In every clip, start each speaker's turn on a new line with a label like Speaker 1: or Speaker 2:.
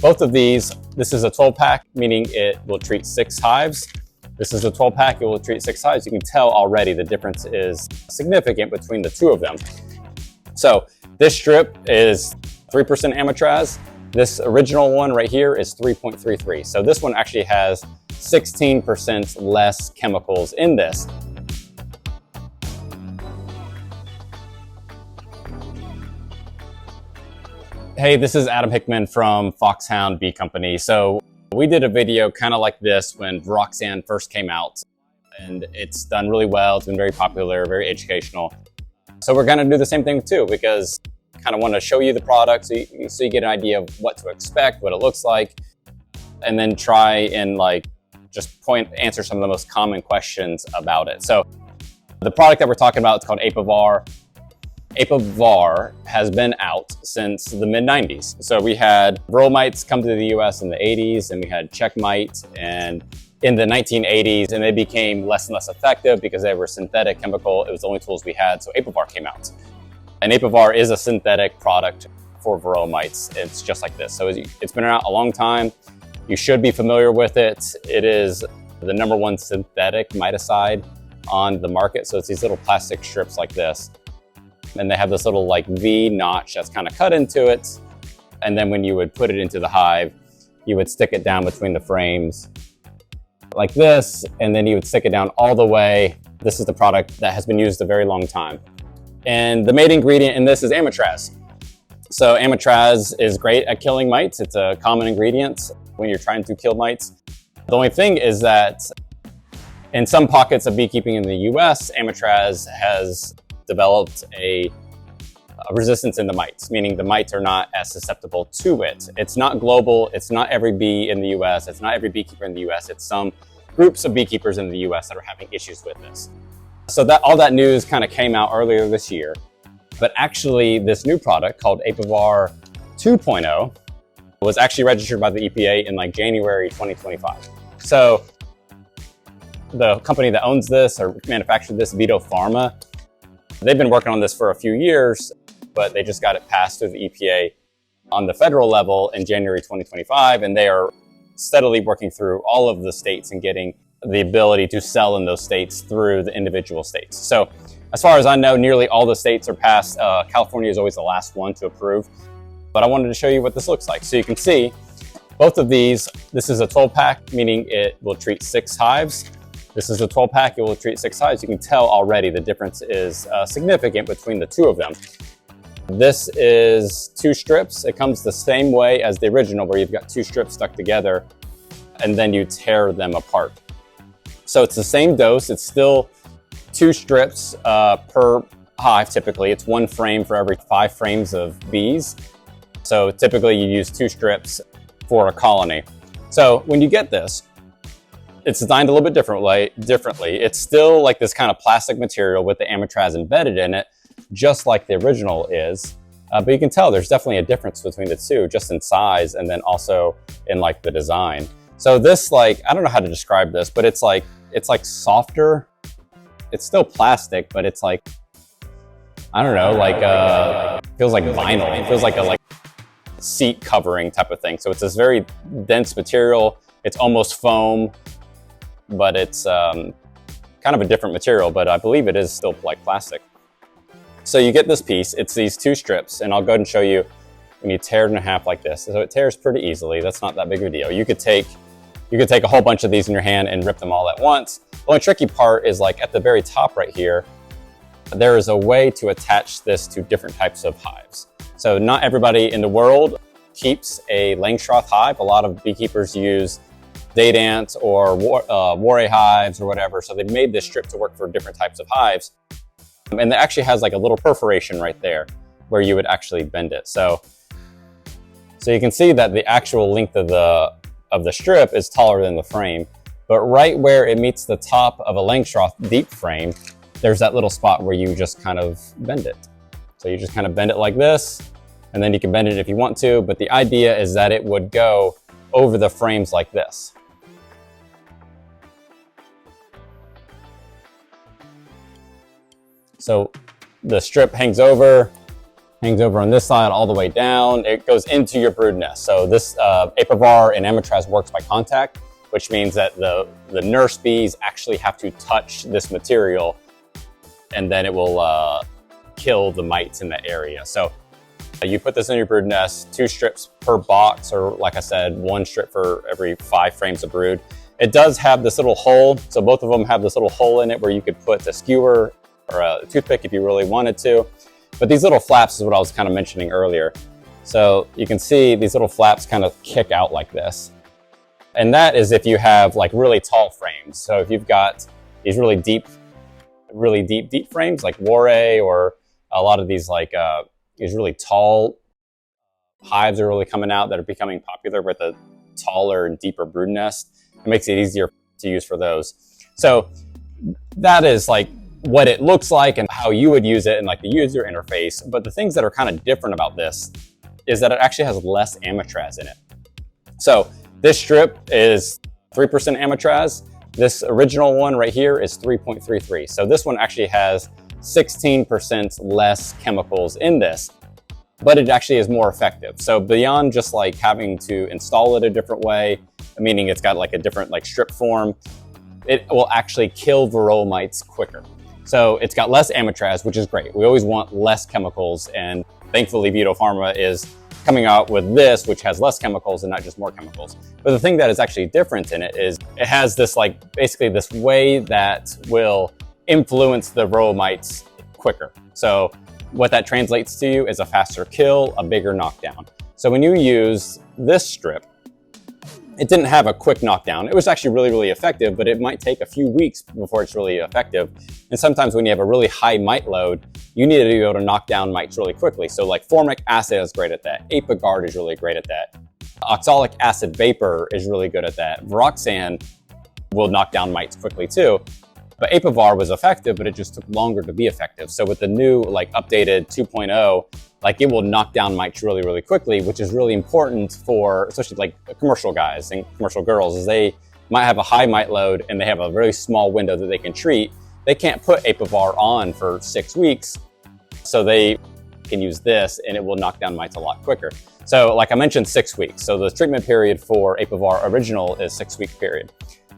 Speaker 1: Both of these, this is a 12-pack, meaning it will treat 6 hives. This is a 12-pack, it will treat 6 hives. You can tell already the difference is significant between the two of them. So this strip is 3% Amitraz. This original one right here is 3.33. So this one actually has 16% less chemicals in this. Hey, this is Adam Hickman from Foxhound Bee Company. So we did a video kind of like this when Roxanne first came out, and it's done really well. It's been very popular, very educational. So we're gonna do the same thing too, because I kind of want to show you the product so you get an idea of what to expect, what it looks like, and then try and just answer some of the most common questions about it. So the product that we're talking about is called Apivar. Apivar has been out since the mid-90s. So we had Varroa mites come to the US in the 80s, and we had check mite and in the 1980s, and they became less and less effective because they were synthetic chemical. It was the only tools we had, so Apivar came out. And Apivar is a synthetic product for Varroa mites. It's just like this. So it's been around a long time. You should be familiar with it. It is the #1 synthetic miticide on the market. So it's these little plastic strips like this. And they have this little V notch that's kind of cut into it. And then when you would put it into the hive, you would stick it down between the frames like this, and then you would stick it down all the way. This is the product that has been used a very long time. And the main ingredient in this is Amitraz. So Amitraz is great at killing mites. It's a common ingredient when you're trying to kill mites. The only thing is that in some pockets of beekeeping in the US, Amitraz has developed a resistance in the mites, meaning the mites are not as susceptible to it. It's not global. It's not every bee in the US. It's not every beekeeper in the US. It's some groups of beekeepers in the US that are having issues with this. So all that news kind of came out earlier this year. But actually, this new product called Apivar 2.0 was actually registered by the EPA in January 2025. So the company that owns this or manufactured this, Vito Pharma, they've been working on this for a few years, but they just got it passed through the EPA on the federal level in January 2025, and they are steadily working through all of the states and getting the ability to sell in those states through the individual states. So as far as I know, nearly all the states are passed. California is always the last one to approve, but I wanted to show you what this looks like. So you can see both of these, this is a 12-pack, meaning it will treat 6 hives. This is a 12-pack, it will treat 6 hives. You can tell already the difference is significant between the two of them. This is 2 strips. It comes the same way as the original, where you've got 2 strips stuck together and then you tear them apart. So it's the same dose. It's still 2 strips per hive typically. It's 1 frame for every 5 frames of bees. So typically you use 2 strips for a colony. So when you get this, it's designed a little bit differently. It's still like this kind of plastic material with the Amitraz embedded in it, just like the original is. But you can tell there's definitely a difference between the two, just in size and then also in the design. So this I don't know how to describe this, but it's softer. It's still plastic, but it's I don't know, feels like vinyl. It feels like a seat covering type of thing. So it's this very dense material. It's almost foam, but it's kind of a different material, but I believe it is still plastic. So you get this piece, it's these 2 strips, and I'll go ahead and show you when you tear it in half like this. So it tears pretty easily. That's not that big of a deal. You could take a whole bunch of these in your hand and rip them all at once. The only tricky part is at the very top right here, there is a way to attach this to different types of hives. So not everybody in the world keeps a Langstroth hive. A lot of beekeepers use date ant or Warre hives or whatever. So they've made this strip to work for different types of hives. And it actually has a little perforation right there where you would actually bend it. So you can see that the actual length of the strip is taller than the frame, but right where it meets the top of a Langstroth deep frame, there's that little spot where you just kind of bend it. So you just kind of bend it like this, and then you can bend it if you want to, but the idea is that it would go over the frames like this. So the strip hangs over, hangs over on this side all the way down. It goes into your brood nest. So this Apivar and Amitraz works by contact, which means that the nurse bees actually have to touch this material, and then it will kill the mites in the area. So you put this in your brood nest, 2 strips per box, or like I said, 1 strip for every 5 frames of brood. It does have this little hole, so both of them have this little hole in it where you could put a skewer or a toothpick if you really wanted to. But these little flaps is what I was kind of mentioning earlier. So you can see these little flaps kind of kick out like this. And that is if you have like really tall frames. So if you've got these really deep frames like Warre, or a lot of these like these really tall hives are really coming out that are becoming popular with a taller and deeper brood nest, it makes it easier to use for those. So that is like what it looks like and how you would use it in like the user interface. But the things that are kind of different about this is that it actually has less Amitraz in it. So this strip is 3% Amitraz. This original one right here is 3.33. So this one actually has 16% less chemicals in this, but it actually is more effective. So beyond just like having to install it a different way, meaning it's got like a different like strip form, it will actually kill Varroa mites quicker. So it's got less Amitraz, which is great. We always want less chemicals, and thankfully Vito Pharma is coming out with this, which has less chemicals and not just more chemicals. But the thing that is actually different in it is it has this like basically this way that will influence the Varroa mites quicker. So what that translates to you is a faster kill, a bigger knockdown. So when you use this strip, it didn't have a quick knockdown. It was actually really, really effective, but it might take a few weeks before it's really effective. And sometimes when you have a really high mite load, you need to be able to knock down mites really quickly. So like formic acid is great at that. Apiguard is really great at that. Oxalic acid vapor is really good at that. Varroxan will knock down mites quickly too. But Apivar was effective, but it just took longer to be effective. So with the new like updated 2.0, like it will knock down mites really, really quickly, which is really important for especially like commercial guys and commercial girls, is they might have a high mite load and they have a very small window that they can treat. They can't put Apivar on for 6 weeks, so they can use this and it will knock down mites a lot quicker. So like I mentioned, 6 weeks. So the treatment period for Apivar original is 6-week period.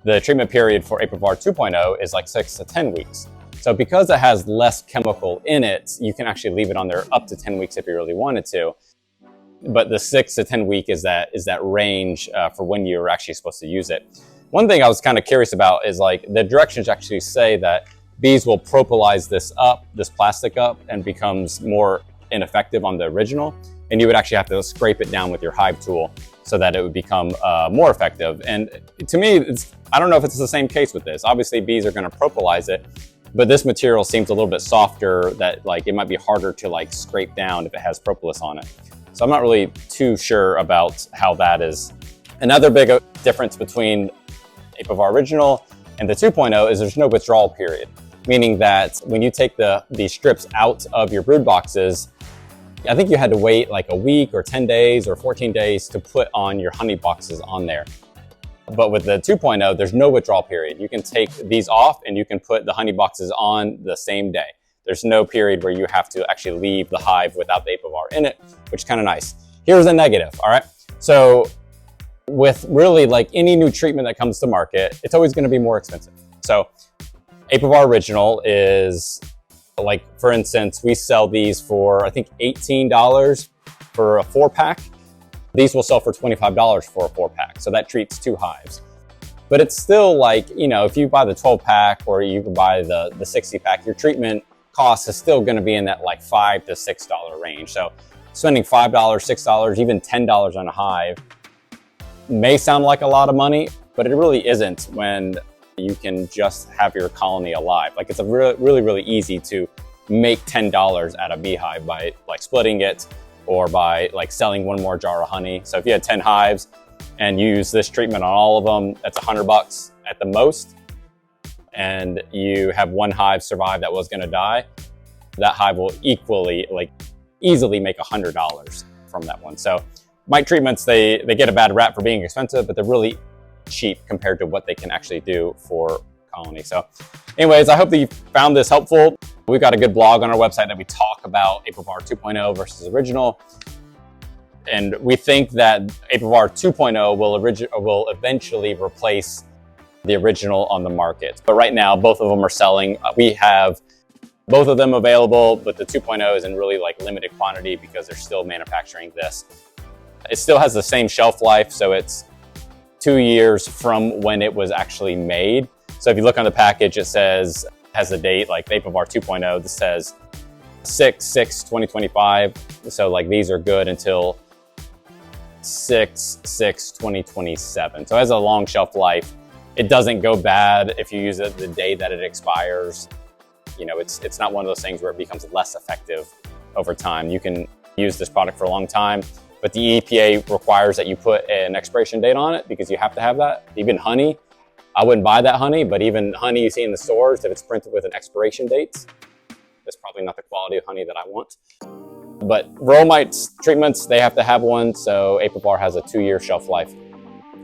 Speaker 1: The treatment period for Apivar 2.0 is like 6 to 10 weeks. So because it has less chemical in it, you can actually leave it on there up to 10 weeks if you really wanted to. But the 6 to 10 week is that range for when you're actually supposed to use it. One thing I was kind of curious about is like the directions actually say that bees will propolize this plastic up, and becomes more ineffective on the original. And you would actually have to scrape it down with your hive tool so that it would become more effective. And to me, I don't know if it's the same case with this. Obviously, bees are going to propolize it, but this material seems a little bit softer, that like it might be harder to like scrape down if it has propolis on it. So I'm not really too sure about how that is. Another big difference between Apivar original and the 2.0 is there's no withdrawal period, meaning that when you take these strips out of your brood boxes, I think you had to wait like a week or 10 days or 14 days to put on your honey boxes on there. But with the 2.0, there's no withdrawal period. You can take these off and you can put the honey boxes on the same day. There's no period where you have to actually leave the hive without the Apivar in it, which is kind of nice. Here's a negative, all right? So with really like any new treatment that comes to market, it's always going to be more expensive. So Apivar original is, like, for instance, we sell these for, I think, $18 for a 4-pack. These will sell for $25 for a 4-pack. So that treats 2 hives. But it's still like, you know, if you buy the 12-pack or you can buy the 60-pack, your treatment cost is still going to be in that like $5 to $6 range. So spending $5, $6, even $10 on a hive may sound like a lot of money, but it really isn't when you can just have your colony alive. Like, it's really easy to make $10 at a beehive by like splitting it or by like selling 1 more jar of honey. So if you had 10 hives and you use this treatment on all of them, that's $100 at the most. And you have 1 hive survive that was going to die, that hive will easily make $100 from that one. So mite treatments, they get a bad rap for being expensive, but they're really cheap compared to what they can actually do for colony. So anyways, I hope that you found this helpful. We've got a good blog on our website that we talk about Apivar 2.0 versus original. And we think that Apivar 2.0 will eventually replace the original on the market. But right now, both of them are selling. We have both of them available, but the 2.0 is in really like limited quantity because they're still manufacturing this. It still has the same shelf life, so it's 2 years from when it was actually made. So if you look on the package, it has the date, like the Apivar 2.0, this says 6/6/2025. So like these are good until 6/6/2027. So it has a long shelf life. It doesn't go bad if you use it the day that it expires. You know, it's not one of those things where it becomes less effective over time. You can use this product for a long time, but the EPA requires that you put an expiration date on it because you have to have that. Even honey, I wouldn't buy that honey, but even honey you see in the stores, if it's printed with an expiration date, that's probably not the quality of honey that I want. But Varroa Mite treatments, they have to have one, so Apivar has a 2-year shelf life.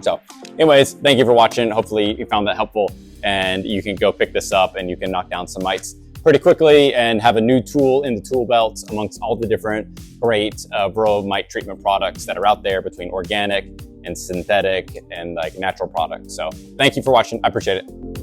Speaker 1: So anyways, thank you for watching. Hopefully you found that helpful, and you can go pick this up and you can knock down some mites pretty quickly and have a new tool in the tool belt amongst all the different great Varroa Mite treatment products that are out there between organic and synthetic and like natural products. So thank you for watching. I appreciate it.